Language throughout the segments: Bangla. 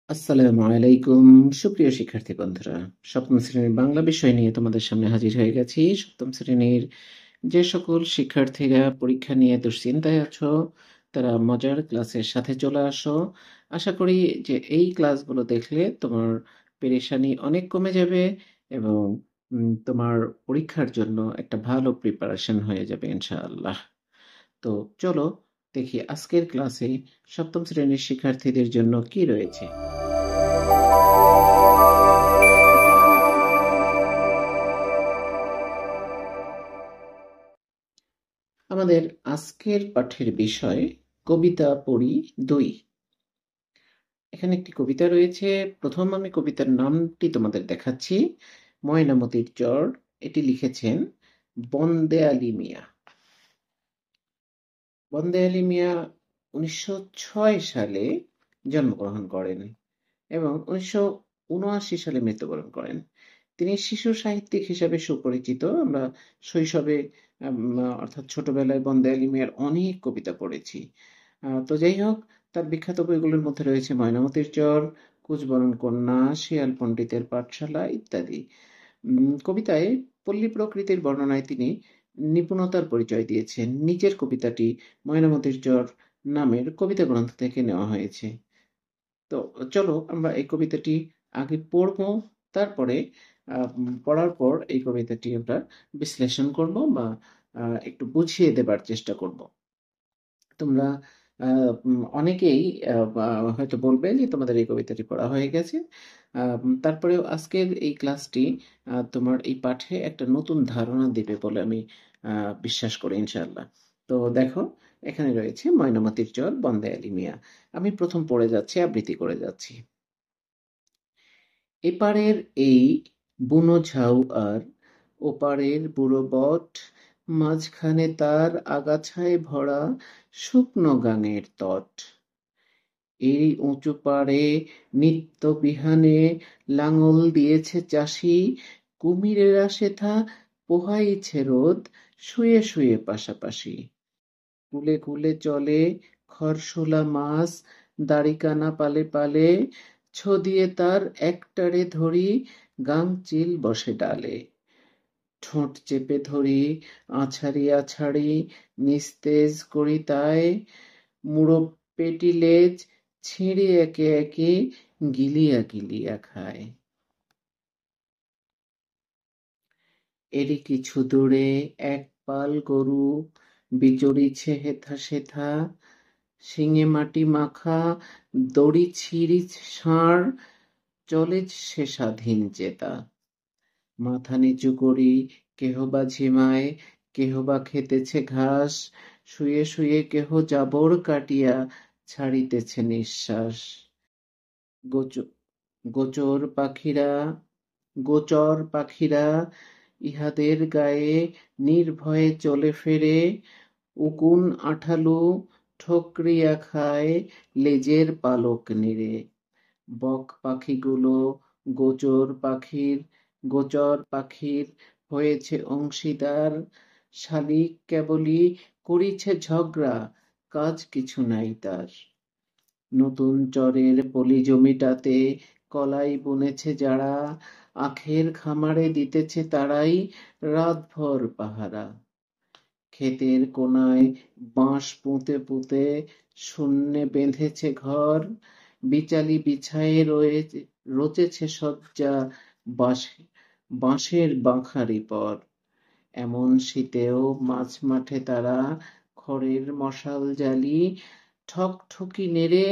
আসসালামু আলাইকুম। সুপ্রিয় শিক্ষার্থী বন্ধুরা, সপ্তম শ্রেণীর বাংলা বিষয় নিয়ে তোমাদের সামনে হাজির হয়ে গেছি। সপ্তম শ্রেণীর যে সকল শিক্ষার্থীরা পরীক্ষা নিয়ে দুশ্চিন্তায় আছো, তারা মজার ক্লাসের সাথে চলে আসো। আশা করি যে এই ক্লাসগুলো দেখলে তোমার পেরেশানি অনেক কমে যাবে এবং তোমার পরীক্ষার জন্য একটা ভালো প্রিপারেশন হয়ে যাবে ইনশাআল্লাহ। তো চলো দেখি আজকের ক্লাসে সপ্তম শ্রেণীর শিক্ষার্থীদের জন্য কি রয়েছে। আমাদের আজকের পাঠের বিষয় কবিতা পড়ি ২। এখানে একটি কবিতা রয়েছে। প্রথম আমি কবিতার নামটি তোমাদের দেখাচ্ছি। ময়নামতির চর। এটি লিখেছেন বন্দে আলী মিয়া। বন্দে আলী মিয়া ১৯০৬ সালে জন্মগ্রহণ করেন এবং ১৯৭৯ সালে মৃত্যুবরণ করেন। তিনি শিশু সাহিত্যিক হিসাবে সুপরিচিত। আমরা শৈশবে অর্থাৎ ছোটবেলায় বন্দে আলী মিয়ার অনেক কবিতা পড়েছি। তো যাই হোক, তার বিখ্যাত বইগুলোর মধ্যে রয়েছে ময়নামতির চর, কুচবরণ কন্যা, শিয়াল পণ্ডিতের পাঠশালা ইত্যাদি। কবিতায় পল্লী প্রকৃতির বর্ণনায় তিনি নিপুণতার পরিচয় দিয়েছেন। নিচের কবিতাটি ময়নামতির চর নামের কবিতা গ্রন্থ থেকে নেওয়া হয়েছে। তো চলো আমরা এই কবিতাটি আগে পড়ব, তারপরে পড়ার পর এই কবিতাটি আমরা বিশ্লেষণ করব বা একটু বুঝিয়ে দেবার চেষ্টা করব। তোমরা অনেকেই হয়তো বলবে যে তোমাদের এই কবিতাটি পড়া হয়ে গেছে। তারপরেও আজকের এই ক্লাসটি তোমার এই পাঠে একটা নতুন ধারণা দিবে বলে আমি বিশ্বাস করি ইনশাআল্লাহ। তো দেখো, এখানে রয়েছে ময়নামতির চর, বন্দে আলী মিয়া। আমি প্রথম পড়ে যাচ্ছি, আবৃত্তি করে যাচ্ছি। এপারের এই বুনো ঝাউ আর ওপারের বুড়ো বট, মাঝখানে তার আগাছায় ভরা শুকনো গাঙের তট। এই উঁচু পাড়ে নিত্য বিহানে লাঙল দিয়েছে চাষি, কুমিরেরা সেথা পোহাইছে রোদ শুয়ে শুয়ে পাশাপাশি। কুলে কুলে চলে খরশোলা মাছ, দাড়িকানা পালে পালে, ছদিয়ে তার একটারে ধরি, গাংচিল বসে ডালে। ঠোঁট চেপে ধরি, আছাড়ি আছাড়ি, নিস্তেজ করি তাই, মুড়ো পেটি লেজ ছিঁড়ে একে একে গিলিয়া গিলিয়া খায়। এরই কিছু দূরে এক পাল গরু বিচরিছে হেথা সেথা, শিঙে মাটি মাখা দড়ি ছিঁড়ি ষাঁড়, চলে সে স্বাধীন চেতা। মাথা নিচু করি কেহ বা ঝিমায়, কেহ বা খেতেছে ঘাস, শুয়ে শুয়ে কেহ জাবর কাটিয়া ছাড়িতেছে নিঃশ্বাস। গোচর পাখিরা গোচর পাখিরা ইহাদের গায়ে নির্ভয়ে চলে ফেরে, উকুন আঠালু ঠোকরিয়া খায় লেজের পালক নেড়ে। বক পাখিগুলো গোচর পাখির হয়েছে অংশীদার, শালিক কেবলই করিছে ঝগড়া, কাজ কিছু নাই তার। নতুন চরের পলি জমিটাতে কলাই বুনেছে যারা, আখের খামারে দিতেছে তারাই রাতভর পাহারা। ক্ষেতের কোনায় বাঁশ পুঁতে পুঁতে শূন্যে বেঁধেছে ঘর, বিচালি বিছায়ে রচেছে শয্যা বাঁশের বাঁখারি পর। এমন শীতেও মাঝ মাঠে তারা খড়ের মশাল জ্বালি, ঠকঠকি নেড়ে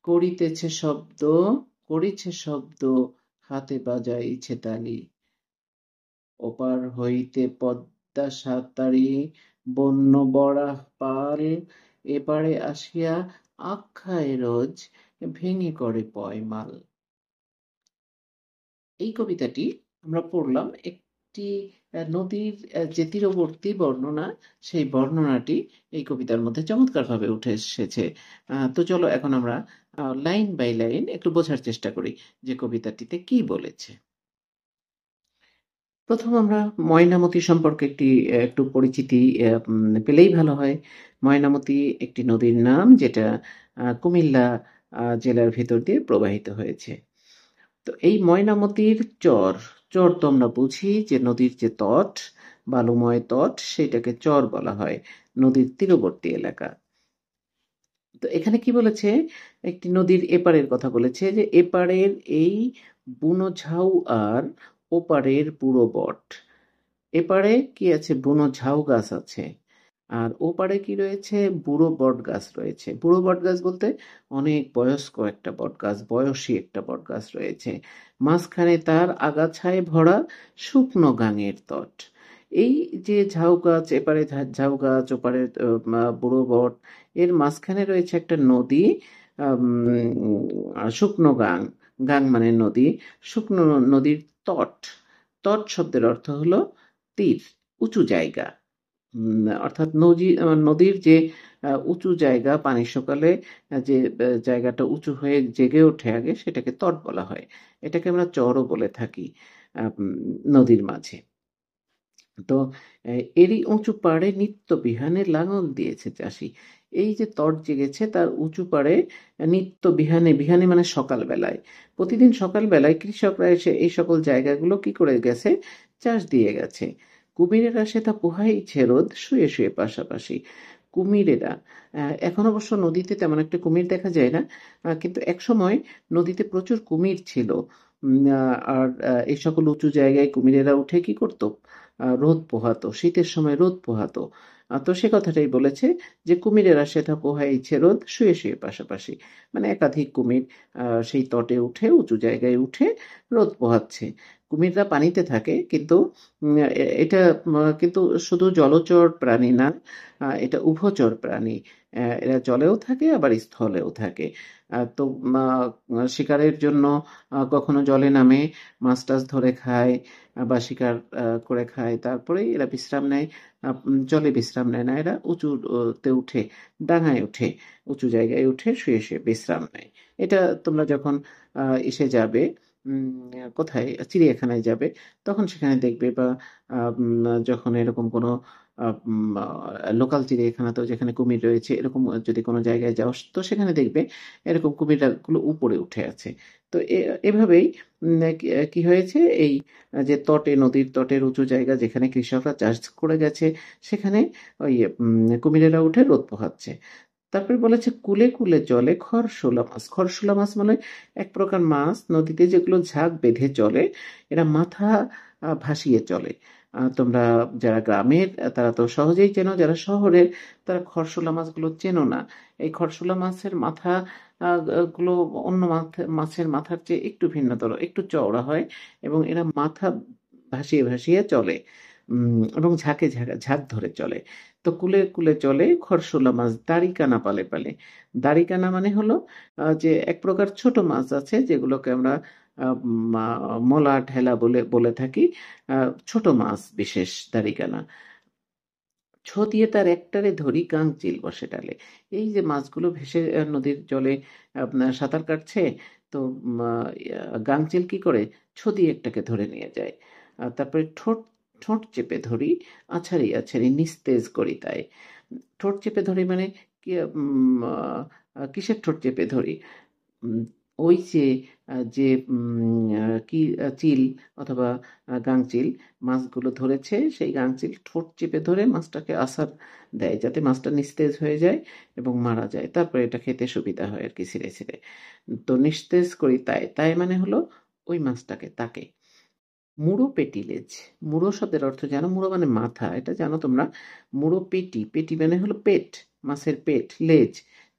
করিছে শব্দ, হাতে বাজাইছে তালি। ওপার হইতে পদ্মা সাঁতারি বন্য বরাহ পাল, এপারে আসিয়া আখ্যায় রোজ ভেঙে করে পয়মাল। এই কবিতাটি আমরা পড়লাম একটি নদীর যে তীরবর্তী বর্ণনা, সেই বর্ণনাটি এই কবিতার মধ্যে চমৎকারভাবে উঠে এসেছে। তো চলো এখন আমরা লাইন বাই লাইন একটু বোঝার চেষ্টা করি যে কবিতাটিতে কি বলেছে। প্রথম আমরা ময়নামতি সম্পর্কে একটু পরিচিতি পেলেই ভালো হয়। ময়নামতি একটি নদীর নাম, যেটা কুমিল্লা জেলার ভিতর দিয়ে প্রবাহিত হয়েছে। তো এই ময়নামতির চর, চর তো আমরা বুঝি যে নদীর যে তট, বালুময় তট, সেটাকে চর বলা হয়, নদীর তীরবর্তী এলাকা। তো এখানে কি বলেছে, একটি নদীর এপারের কথা বলেছে, যে এপারের এই বুনো ঝাউ আর ওপারের বুড়ো বট। এপারে কি আছে, বুনো ঝাউ গাছ আছে, আর ওপারে কি রয়েছে, বুড়ো বট গাছ রয়েছে। বুড়ো বট গাছ বলতে অনেক বয়স্ক একটা বট গাছ, বয়সী একটা বট গাছ রয়েছে। মাঝখানে তার আগাছায় ভরা শুকনো গাঙের তট। এই যে ঝাউ গাছ, এপারে ঝাউ গাছ, ওপারে বুড়ো বট, এর মাঝখানে রয়েছে একটা নদী, শুকনো গাং, গাং মানে নদী, শুকনো নদীর তট। তট শব্দের অর্থ হলো তীর, উঁচু জায়গা। অর্থাৎ নদীর যে উঁচু জায়গা, পানি সকালে যে জায়গাটা উঁচু হয়ে জেগে ওঠে আগে, সেটাকে তট বলা হয়। এটাকে আমরা চরও বলে থাকি নদীর মাঝে। তো এরই উঁচু পাড়ে নিত্য বিহানে লাঙল দিয়েছে চাষি। এই যে তট জেগেছে, তার উঁচু পাড়ে নিত্য বিহানে, বিহানে মানে সকালবেলায়, প্রতিদিন সকালবেলায় কৃষকরা এসে এই সকল জায়গাগুলো কি করে গেছে, চাষ দিয়ে গেছে। কুমিরেরা সে তা পোহাইছে রোদ, শুয়ে শুয়ে পাশাপাশি। কুমিরেরা, এখন অবশ্য নদীতে তেমন একটা কুমির দেখা যায় না, কিন্তু একসময় নদীতে প্রচুর কুমির ছিল। আর এই সকল উঁচু জায়গায় কুমিরেরা উঠে কি করতো, রোদ পোহাতো, শীতের সময় রোদ পোহাতো। তো সে কথাটাই বলেছে যে কুমিরেরা সেথা পোহাইছে রোদ, শুয়ে শুয়ে পাশাপাশি। মানে একাধিক কুমির সেই তটে উঠে, উঁচু জায়গায় উঠে রোদ পোহাচ্ছে। কুমিররা পানিতে থাকে, কিন্তু এটা কিন্তু শুধু জলচর প্রাণী না, এটা উভচর প্রাণী। এরা জলেও থাকে, আবার স্থলেও থাকে। তো শিকারের জন্য কখনো জলে নামে, মাছ টাছ ধরে খায়, বা শিকার করে খায়, তারপরে এরা বিশ্রাম নেয়। জলে বিশ্রাম নেয় না, এরা উঁচুতে উঠে, ডাঙায় উঠে, উঁচু জায়গায় উঠে শুয়ে শুয়ে বিশ্রাম নেয়। এটা তোমরা যখন এসে যাবে, কোথায়, চিড়িয়াখানায় যাবে, তখন সেখানে দেখবে, বা যখন এরকম কোনো লোকাল চিড়িয়াখানাতেও যেখানে কুমির রয়েছে, এরকম যদি কোনো জায়গায় যাও, তো সেখানে দেখবে এরকম কুমিরগুলো উপরে উঠে আছে। তো এভাবেই কি হয়েছে, এই যে তটে, নদীর তটের উঁচু জায়গা যেখানে কৃষকরা চাষ করে গেছে, সেখানে ওই কুমিরেরা উঠে রোদ পোহাচ্ছে। তারপরে বলেছে কুলে কুলে চলে খরশোলা মাছ। খরশোলা মাছ মানে এক প্রকার মাছ নদীতে, যেগুলো ঝাঁক বেঁধে চলে, এরা মাথা ভাসিয়ে চলে। তোমরা যারা গ্রামের, তারা তো সহজেই চেনো, যারা শহরের তারা খরশোলা মাছগুলো চেনো না। এই খরশোলা মাছের মাথা গুলো অন্য মাছের মাথার চেয়ে একটু ভিন্নতর, একটু চওড়া হয়, এবং এরা মাথা ভাসিয়ে ভাসিয়ে চলে, এবং ঝাঁকে ঝাঁক ধরে চলে। তো কুলে কুলে চলে খরশোলা মাছ, দাড়িকানা পালে পালে। দাড়িকানা মানে হলো যে এক প্রকার ছোট মাছ আছে, যেগুলোকে আমরা মলা ঢেলা বলে বলে থাকি। ছোট মাছ বিশেষ দাড়িকানা। ছো দিয়ে তার একটারে ধরি, গাংচিল বসে ডালে। এই যে মাছগুলো ভেসে নদীর জলে আপনার সাঁতার কাটছে, তো গাংচিল কি করে, ছো দিয়ে একটাকে ধরে নিয়ে যায়। তারপরে ঠোঁট ঠোঁট চেপে ধরি, আছাড়ি আছাড়ি নিস্তেজ করি তাই। ঠোঁট চেপে ধরি মানে কি, কিসের ঠোঁট চেপে ধরি, উম, ওই যে যে কি চিল অথবা গাংচিল মাছগুলো ধরেছে, সেই গাংচিল ঠোঁট চেপে ধরে মাছটাকে আছাড় দেয়, যাতে মাছটা নিস্তেজ হয়ে যায় এবং মারা যায়। তারপরে এটা খেতে সুবিধা হয় আর কি, ছিঁড়ে ছিঁড়ে। তো নিস্তেজ করি তাই, তাই মানে হলো ওই মাছটাকে, তাকে। মুড়ো পেটি লেজ। মুড়ো শব্দের অর্থ জানো, মুড়ো মানে মাথা, এটা জানো তোমরা। মুড়ো পেটি, পেটি মানে হলো পেট, মাছের পেট, লেজ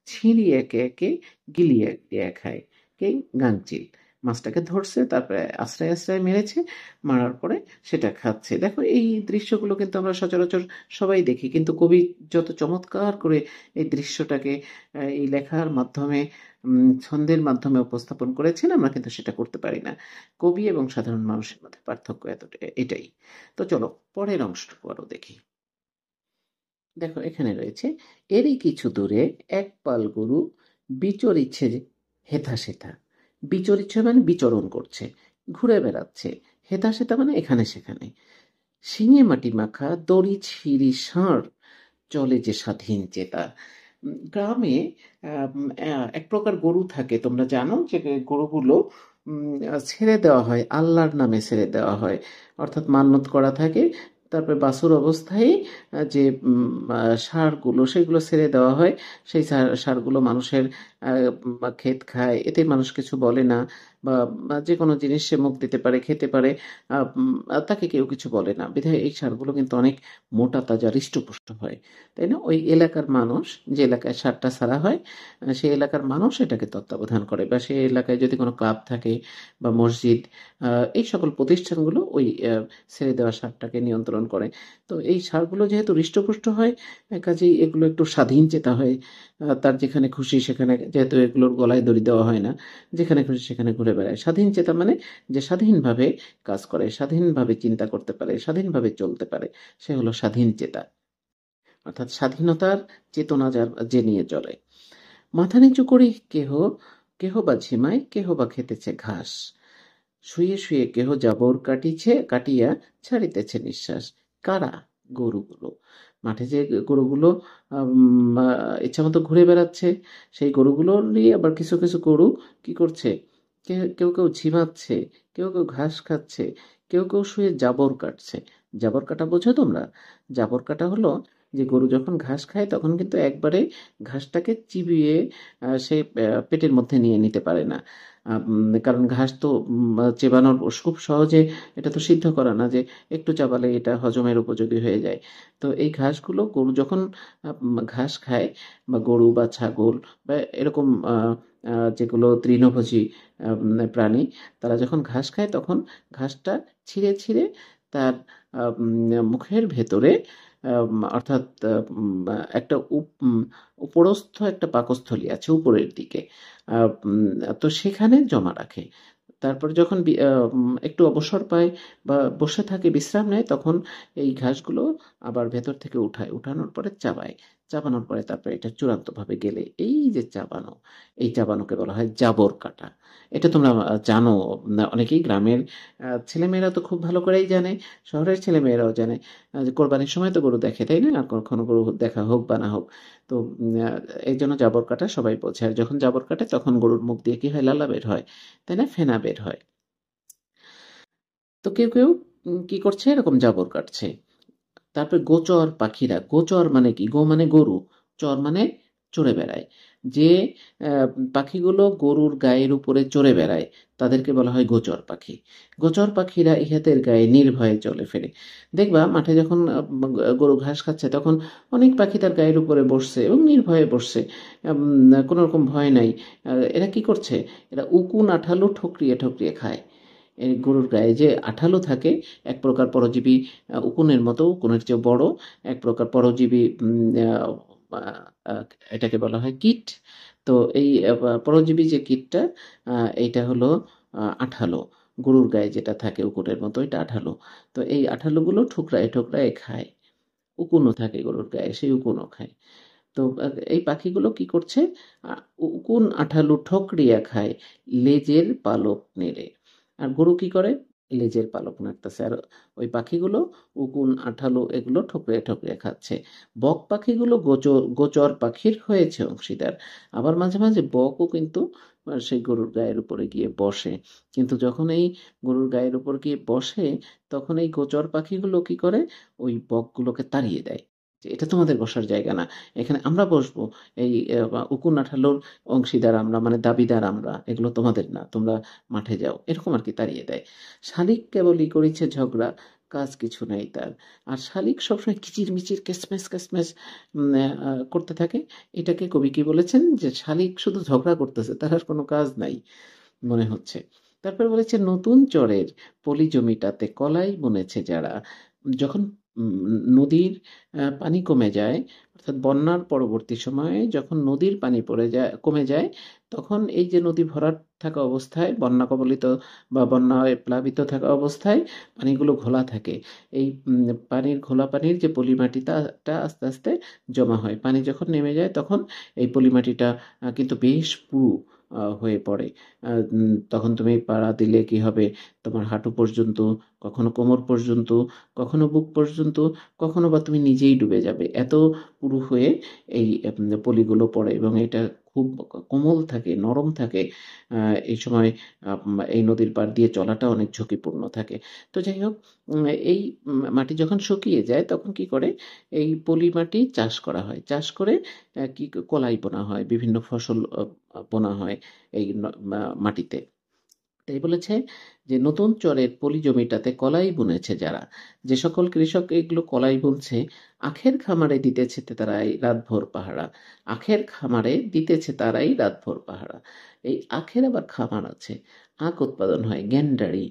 ছিঁড়ি একে একে, গিলিয়ে দিয়ে খায় কে, গাংচিল। মাছটাকে ধরছে, তারপরে আশ্রয় আশ্রয় মেরেছে, মারার পরে সেটা খাচ্ছে। দেখো এই দৃশ্যগুলো কিন্তু আমরা সচরাচর সবাই দেখি, কিন্তু কবি যত চমৎকার করে এই দৃশ্যটাকে এই লেখার মাধ্যমে, ছন্দের মাধ্যমে উপস্থাপন করেছেন, আমরা কিন্তু সেটা করতে পারি না। কবি এবং সাধারণ মানুষের মধ্যে পার্থক্য এটাই। তো চলো পরের অংশটুকু আরো দেখি। দেখো এখানে রয়েছে, এরই কিছু দূরে এক পাল গরু বিচরিচ্ছে হেথা সেথা। বিচরিচ্ছে মানে বিচরণ করছে, ঘুরে বেড়াচ্ছে। হেথা সেথা মানে এখানে সেখানে। শিঙে মাটি মাখা দড়ি ছিঁড়ি ষাঁড় চলে যে স্বাধীন চেতা। গ্রামে এক প্রকার গরু থাকে, তোমরা জানো যে গরুগুলো ছেড়ে দেওয়া হয়, আল্লাহর নামে ছেড়ে দেওয়া হয়, অর্থাৎ মান্যত করা থাকে। তারপরে বাছুর অবস্থায় যে ষাঁড়গুলো সেগুলো ছেড়ে দেওয়া হয়। সেই ষাঁড়গুলো মানুষের ক্ষেত খায়, এতে মানুষ কিছু বলে না, বা যে কোনো জিনিস সে মুখ দিতে পারে, খেতে পারে, তাকে কেউ কিছু বলে না। বিধায় এই ষাঁড়গুলো কিন্তু অনেক মোটা তাজা হৃষ্টপুষ্ট হয়, তাই না? ওই এলাকার মানুষ, যে এলাকায় ষাঁড়টা ছাড়া হয়, সেই এলাকার মানুষ এটাকে তত্ত্বাবধান করে, বা সেই এলাকায় যদি কোনো ক্লাব থাকে বা মসজিদ, এই সকল প্রতিষ্ঠানগুলো ওই ছেড়ে দেওয়া ষাঁড়টাকে নিয়ন্ত্রণ করে। তো এই ষাঁড়গুলো যেহেতু হৃষ্টপুষ্ট হয়, কাজেই এগুলো একটু স্বাধীন চেতা হয়। তার যেখানে খুশি সেখানে, যেহেতু এগুলোর গলায় দড়ি দেওয়া হয় না, যেখানে খুশি সেখানে ঘুরে বেড়ায়। স্বাধীন চেতা মানে যে স্বাধীনভাবে কাজ করে, স্বাধীনভাবে চিন্তা করতে পারে, স্বাধীনভাবে চলতে পারে, সে হলো স্বাধীন চেতা, অর্থাৎ স্বাধীনতার চেতনা যার, যে নিয়ে চলে। মাথা নিচু করি কেহ, কেহ বা ঝিমায়, কেহ বা খেতেছে ঘাস, শুয়ে শুয়ে কেহ জাবর কাটিয়া ছাড়িতেছে নিঃশ্বাস। কারা? গরুগুলো। মাঠে যে গরুগুলো ইচ্ছামতো ঘুরে বেড়াচ্ছে, সেই গরুগুলো নিয়ে আবার কিছু কিছু গরু কি করছে, কেউ কেউ ঝিমাচ্ছে, কেউ কেউ ঘাস খাচ্ছে, কেউ কেউ শুয়ে জাবর কাটছে। জাবর কাটা বোঝো তোমরা? জাবর কাটা হলো যে গরু যখন ঘাস খায় তখন কিন্তু একবারে ঘাসটাকে চিবিয়ে সে পেটের মধ্যে নিয়ে নিতে পারে না। কারণ ঘাস তো চেবানোর খুব সহজে, এটা তো সিদ্ধ করা না যে একটু চাবালে এটা হজমের উপযোগী হয়ে যায়। তো এই ঘাসগুলো গরু যখন ঘাস খায়, বা গরু বা ছাগল বা এরকম যেগুলো তৃণভোজী প্রাণী, তারা যখন ঘাস খায় তখন ঘাসটা ছিঁড়ে ছিঁড়ে তার মুখের ভেতরে, অর্থাৎ একটা উপরস্থ একটা পাকস্থলী আছে উপরের দিকে, তো সেখানে জমা রাখে। তারপর যখন একটু অবসর পায় বা বসে থাকে, বিশ্রাম নেয়, তখন এই ঘাসগুলো আবার ভেতর থেকে উঠায়, উঠানোর পরে চাবায়, চাবানোর পরে তারপরে এটা চূড়ান্তভাবে গেলে, এই যে চাবানো, এই চাবানোকে বলা হয় জাবর কাটা। এটা তোমরা জানো, অনেকেই গ্রামের ছেলেমেয়েরা তো খুব ভালো করেই জানে, শহরের ছেলেমেয়েরাও জানে। যে কোরবানির সময় তো গরু দেখে, তাই না? আর কখনো গরু দেখা হোক বা না হোক, তো এই জন্য জাবর কাটা সবাই বোঝে। আর যখন জাবর কাটে তখন গরুর মুখ দিয়ে কি হয়, লালা বের হয়, তাই না? ফেনা বের হয়। তো কেউ কেউ কি করছে, এরকম জাবর কাটছে। তারপর গোচর পাখিরা, গোচর মানে কি? গো মানে গরু, চর মানে চড়ে বেড়ায়। যে আহ, পাখিগুলো গরুর গায়ের উপরে চড়ে বেড়ায় তাদেরকে বলা হয় গোচর পাখি। গোচর পাখিরা ইহাদের গায়ে নির্ভয়ে চলে ফেরে। দেখবা মাঠে যখন গরু ঘাস খাচ্ছে তখন অনেক পাখি তার গায়ের উপরে বসছে এবং নির্ভয়ে বসছে, কোনো রকম ভয় নাই। এরা কি করছে? এরা উকুন আঠালো ঠকরিয়ে ঠকরিয়ে খায়। এই গরুর গায়ে যে আঠালো থাকে, এক প্রকার পরজীবী, উকুনের মতো, উকুনের চেয়ে বড় এক প্রকার পরজীবী, আহ, আহ, এটাকে বলা হয় কীট। তো এই পরজীবী যে কীটটা, এইটা হলো আঠালো। গরুর গায়ে যেটা থাকে উকুনের মতো, এটা আঠালো। তো এই আঠালোগুলো ঠুকরায় ঠুকরায় খায়। উকুনও থাকে গরুর গায়ে, সেই উকুনও খায়। তো এই পাখিগুলো কি করছে? উকুন আঠালো ঠকরিয়া খায়, লেজের পালক নেড়ে। আর গরু কি করে? লেজের পালক নাড়তেছে। আর ওই পাখিগুলো উকুন আঠালো এগুলো ঠকরিয়া ঠকরিয়া খাচ্ছে। বক পাখিগুলো গোচর গোচর পাখির হয়েছে অংশীদার। আবার মাঝে মাঝে বকও কিন্তু সেই গরুর গায়ের উপরে গিয়ে বসে। কিন্তু যখন এই গরুর গায়ের উপর গিয়ে বসে, তখন এই গোচর পাখিগুলো কি করে? ওই বকগুলোকে তাড়িয়ে দেয়, যে এটা তোমাদের বসার জায়গা না, এখানে আমরা বসবো। এই উকুন আঠালোর অংশীদার আমরা, মানে দাবিদার আমরা, এগুলো তোমাদের না, তোমরা মাঠে যাও, এরকম আর কি তাড়িয়ে দেয়। শালিক কেবলই করেছে ঝগড়া, কাজ কিছু নেই তার। আর শালিক সবসময় কিচির মিচির কেসমেস কেসমেস করতে থাকে। এটাকে কবি কি বলেছেন, যে শালিক শুধু ঝগড়া করতেছে, তার আর কোনো কাজ নাই মনে হচ্ছে। তারপর বলেছে নতুন চরের পলি জমিটাতে কলাই বুনেছে যারা। যখন নদীর পানি কমে যায়, অর্থাৎ বন্যার পরবর্তী সময়ে যখন নদীর পানি পড়ে যায়, কমে যায়, তখন এই যে নদী ভরাট থাকা অবস্থায়, বন্যা কবলিত বা বন্যায় প্লাবিত থাকা অবস্থায় পানিগুলো ঘোলা থাকে। এই পানির, ঘোলা পানির যে পলিমাটিটা আস্তে আস্তে জমা হয়। পানি যখন নেমে যায় তখন এই পলিমাটিটা কিন্তু বেশ পুরু, হয়ে পড়ে। তখন তুমি পাড়া দিলে কি হবে, তোমার হাঁটু পর্যন্ত, কখনো কোমর পর্যন্ত, কখনো বুক পর্যন্ত, কখনো বা তুমি নিজেই ডুবে যাবে। এত পুরু হয়ে এই পলিগুলো পড়ে এবং এটা খুব কোমল থাকে, নরম থাকে। এই সময় এই নদীর পাড় দিয়ে চলাটা অনেক ঝুঁকিপূর্ণ থাকে। তো যাই হোক, এই মাটি যখন শুকিয়ে যায় তখন কি করে, এই পলি মাটি চাষ করা হয়। চাষ করে কি কলাই বোনা হয়, বিভিন্ন ফসল বোনা হয় এই মাটিতে। তাই বলেছে যে নতুন চরের পলি জমিটাতে কলাই বুনেছে যারা, যে সকল কৃষক এগুলো কলাই বুনছে, আখের খামারে দিতেছে তারাই রাতভর পাহারা। আখের খামারে দিতেছে তারাই রাতভর পাহারা। এই আখের আবার খামার আছে, আখ উৎপাদন হয় গ্যান্ডারি।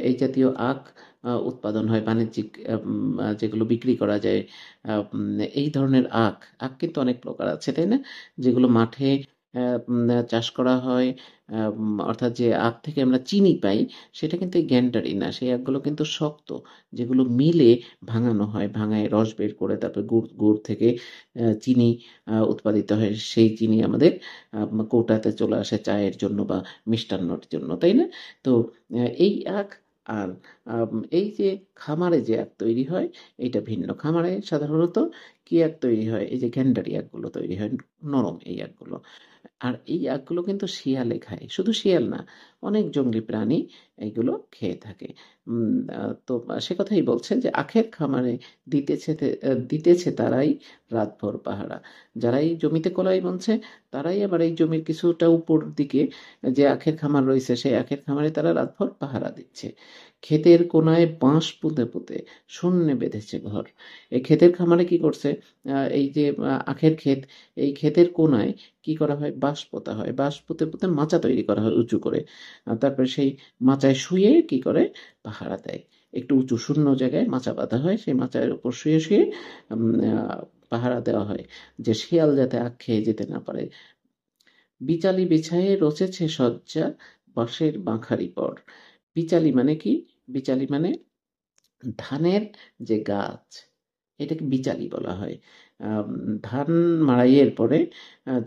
এই জাতীয় আখ উৎপাদন হয় বাণিজ্যিক, যেগুলো বিক্রি করা যায়। এই ধরনের আখ, আখ কিন্তু অনেক প্রকার আছে তাই না, যেগুলো মাঠে চাষ করা হয়। অর্থাৎ যে আখ থেকে আমরা চিনি পাই, সেটা কিন্তু এই গ্যান্ডারি না, সেই আখগুলো কিন্তু শক্ত, যেগুলো মিলে ভাঙানো হয়, ভাঙায় রস বের করে তারপরে গুড়, গুড় থেকে চিনি উৎপাদিত হয়। সেই চিনি আমাদের কৌটাতে চলে আসে চায়ের জন্য বা মিষ্টান্নর জন্য, তাই না? তো এই আখ আর এই যে খামারে যে আখ তৈরি হয়, এইটা ভিন্ন। খামারে সাধারণত কি আখ তৈরি হয়, এই যে গ্যান্ডারি আখগুলো তৈরি হয়, নরম এই আখগুলো। আর এই আখগুলো কিন্তু শিয়ালে খায়, শুধু শিয়াল না, অনেক জংলি প্রাণী এইগুলো খেয়ে থাকে। তো সে কথাই বলছে যে আখের খামারে দিতেছে তারাই রাতভর পাহারা। যারা এই জমিতে কলাই বুনছে, তারাই আবার এই জমির কিছুটা উপর দিকে যে আখের খামার রয়েছে, সেই আখের খামারে তারা রাতভর পাহারা দিচ্ছে। ক্ষেতের কোনায় বাঁশ পুঁতে পুঁতে শূন্যে বেঁধেছে ঘর। এই ক্ষেতের খামারে কি করছে, এই যে আখের ক্ষেত, এই ক্ষেতের কোনায় কি করা হয়, বাঁশ পোতা হয়, বাঁশ পুঁতে পুঁতে মাচা তৈরি করা হয় উঁচু করে। তারপরে সেই মাচায় শুয়ে কি করে, পাহারা দেয়। একটু উঁচু শূন্য জায়গায় মাচা বাঁধা হয়, সেই মাচার উপর শুয়ে শুয়ে পাহারা দেওয়া হয়, যে শিয়াল যাতে আখ খেয়ে যেতে না পারে। বিচালি বিছায়ে রচেছে শয্যা, বাঁশের বাঁখারি পর। বিচালি মানে কি, বিচালি মানে ধানের যে গাছ, এটাকে বিচালি বলা হয়। আম, ধান মাড়াইয়ের পরে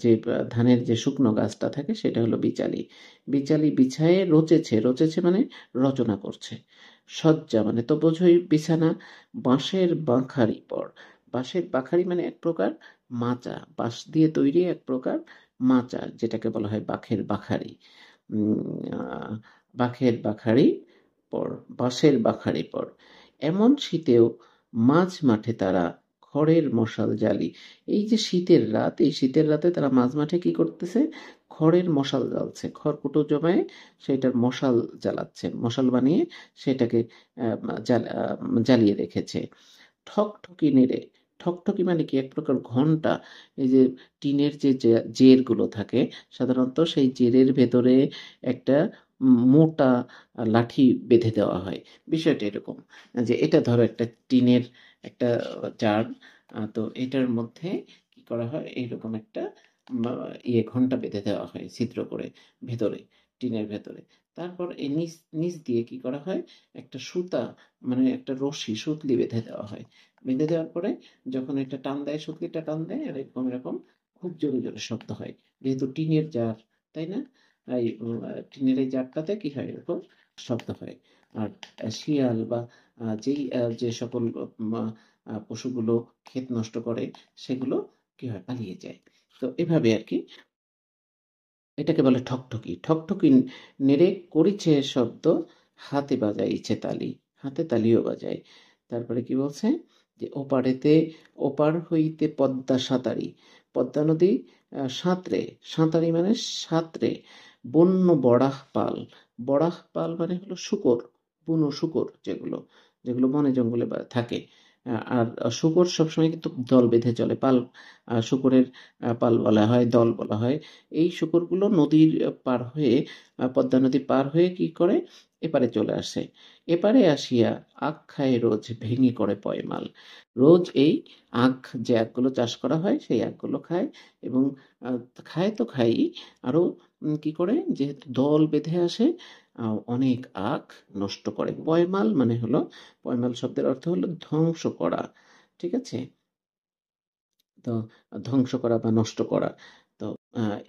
যে ধানের যে শুকনো গাছটা থাকে সেটা হলো বিচালি। বিচালি বিছায়ে রচেছে, রচেছে মানে রচনা করছে। শয্যা মানে তো বোঝোই বিছানা। বাঁশের বাঁখারি পর, বাঁশের বাঁখারি মানে এক প্রকার মাচা, বাঁশ দিয়ে তৈরি এক প্রকার মাচা, যেটাকে বলা হয় বাঁখের বাখারি। বাঁখের বাখারি পর, বাঁশের বাখারি পর। এমন শীতেও মাঝ মাঠে তারা খড়ের মশাল জ্বালি। এই যে শীতের রাত, এই শীতের রাতে তারা মাঝ মাঠে কি করতেছে, খড়ের মশাল জ্বালছে, খড়কুটো জমায়ে সেটার মশাল জ্বালাচ্ছে, মশাল বানিয়ে সেটাকে জ্বালিয়ে রেখেছে। ঠকঠকি নেড়ে, ঠকঠকি মানে কি, এক প্রকার ঘন্টা। এই যে টিনের যে জেরগুলো থাকে, সাধারণত সেই জেরের ভেতরে একটা মোটা লাঠি বেঁধে দেওয়া হয়। বিষয়টা এরকম যে এটা ধরো একটা টিনের একটা জার, তো এটার মধ্যে কি করা হয়, এইরকম একটা ঘন্টা বেঁধে দেওয়া হয় ছিদ্র করে ভেতরে, টিনের ভেতরে। তারপর এই নিচ নিচ দিয়ে কি করা হয়, একটা সুতা, মানে একটা রশি, সুতলি বেঁধে দেওয়া হয়। বেঁধে দেওয়ার পরে যখন এটা টান দেয়, সুতলিটা টান দেয়, আর এরকম এরকম খুব জোরে জোরে শব্দ হয়, যেহেতু টিনের জার, তাই না? এই টিনের এই জারটাতে কি হয়, এরকম শব্দ হয়। আর শিয়াল বা যে সকল পশুগুলো ক্ষেত নষ্ট করে, সেগুলো কি হয়, পালিয়ে যায়। তো এভাবে আর কি, এটাকে বলে ঠকঠকি। ঠকঠকি নেড়ে করিছে শব্দ, হাতে বাজাইছে তালি, হাতে তালিও বাজায়। তারপরে কি বলছে, যে ওপারেতে, ওপার হইতে পদ্মা সাঁতারি, পদ্মা নদী সাঁতরে, সাঁতারি মানে সাঁতরে। বন্য বরাহ পাল, বরাহ পাল মানে হলো শূকর, বুনো শূকর, যেগুলো যেগুলো বনে জঙ্গলে থাকে। আর শূকর সবসময় কিন্তু দল বেঁধে চলে, পাল, শূকরের পাল বলা হয়, দল বলা হয়। এই শূকরগুলো নদীর পার হয়ে, পদ্মা নদী পার হয়ে কি করে, এপারে চলে আসে। এপারে আসিয়া আখ খায় রোজ, ভেঙে করে পয়মাল। রোজ এই আখ, যে আখগুলো চাষ করা হয় সেই আখগুলো খায়, এবং খায় তো খায়ই, আরো কি করে, যেহেতু দল বেঁধে আসে, অনেক আখ নষ্ট করে। পয়মাল মানে হলো, পয়মাল শব্দের অর্থ হলো ধ্বংস করা, ঠিক আছে? তো ধ্বংস করা বা নষ্ট করা। তো আহ,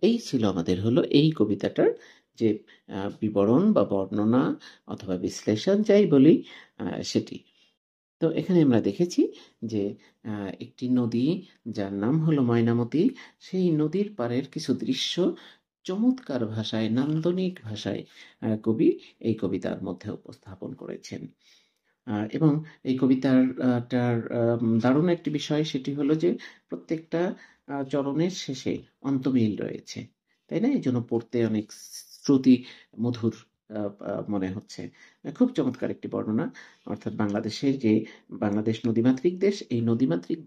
এই ছিল আমাদের হলো এই কবিতাটার যে বিবরণ বা বর্ণনা অথবা বিশ্লেষণ যাই বলি সেটি। তো এখানে আমরা দেখেছি যে একটি নদী যার নাম হলো ময়নামতি, সেই নদীর পাড়ের কিছু দৃশ্য চমৎকার ভাষায়, নান্দনিক ভাষায় কবি এই কবিতার মধ্যে উপস্থাপন করেছেন। এবং এই কবিতাটার দারুণ একটি বিষয় সেটি হলো যে প্রত্যেকটা চরণের শেষে অন্তমিল রয়েছে, তাই না? এই জন্য পড়তে অনেক শ্রুতি মধুর মনে হচ্ছে। খুব চমৎকার একটি বর্ণনা। অর্থাৎ বাংলাদেশের যে বাংলাদেশ নদীমাতৃক দেশ, এই নদীমাতৃক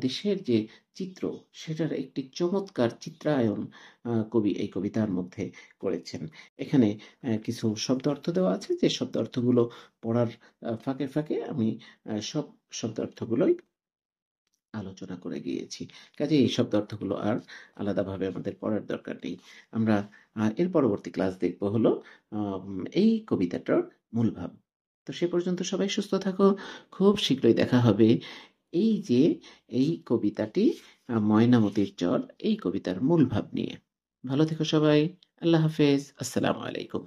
দেশের যে চিত্র সেটার একটি চমৎকার চিত্রায়ন কবি এই কবিতার মধ্যে করেছেন। এখানে কিছু শব্দ অর্থ দেওয়া আছে, যে শব্দ অর্থগুলো পড়ার ফাঁকে ফাঁকে আমি সব শব্দ অর্থগুলোই আলোচনা করে গিয়েছি। কাজে এই শব্দ অর্থগুলো আর আলাদাভাবে আমাদের পড়ার দরকার নেই। আমরা এর পরবর্তী ক্লাস দেখব হলো এই কবিতাটার মূল ভাব। তো সে পর্যন্ত সবাই সুস্থ থাকো। খুব শীঘ্রই দেখা হবে এই যে এই কবিতাটি ময়নামতির চর, এই কবিতার মূল ভাব নিয়ে। ভালো থেকো সবাই। আল্লাহ হাফেজ। আসসালামু আলাইকুম।